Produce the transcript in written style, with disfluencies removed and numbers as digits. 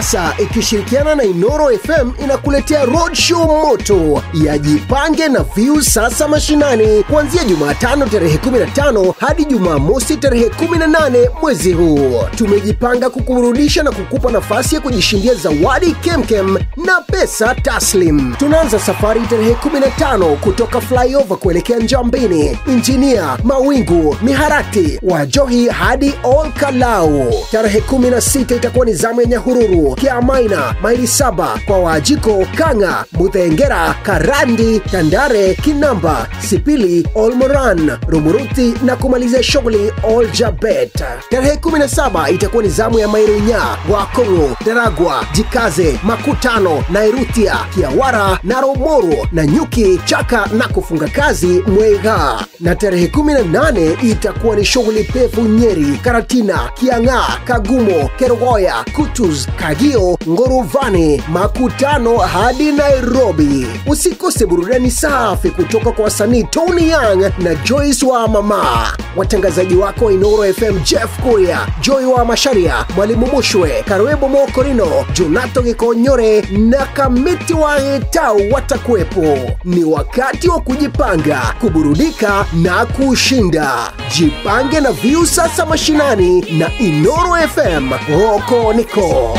Sasa ikishirikiana na Inoro FM inakuletea roadshow moto ya Jipange na Views Sasa Mashinani kuanzia Jumatano tarehe 15 hadi Jumamosi tarehe 18 mwezi huu. Tumejipanga kukuburudisha na kukupa nafasi ya kujishindia zawadi kemkem na pesa taslim. Tunaanza safari tarehe 15 kutoka flyover kuelekea Njambini, Injinia, Mawingu, Miharati, Wajohi hadi Olkalau. Tarehe 16 itakuwa ni zamu ya Nyahururu, Kiamaina, Maili Saba, kwa Wajiko, Kanga, Muthengera, Karandi, Tandare, Kinamba, Sipili, Olmoran, Rumuruti na kumalizia shughuli Oljabet. Tarehe 17 itakuwa ni zamu ya Mairunya, Wakongo, Daragwa, Jikaze, Makutano, Nairutia, Kiawara, Naromoru, Nanyuki, Chaka na kufunga kazi Mwega. Na tarehe 18 itakuwa ni shughuli pefu Nyeri, Karatina, Kianga, Kagumo, Kerogoya, Kutus, Kagio, Ngoruvani, Makutano hadi Nairobi. Usikose burudani safi kutoka kwa wasanii Tony Young na Joyce wa Mama. Watangazaji wako Inoro FM Jeff Kuria, Joy wa Masharia, Mwalimu Mushwe, Karwebo Mokorino, Jonato Gikonyore na Kamiti wa Etau watakuwepo. Ni wakati wa kujipanga, kuburudika na kushinda. Jipange na Views Sasa Mashinani na Inoro FM. Oko niko.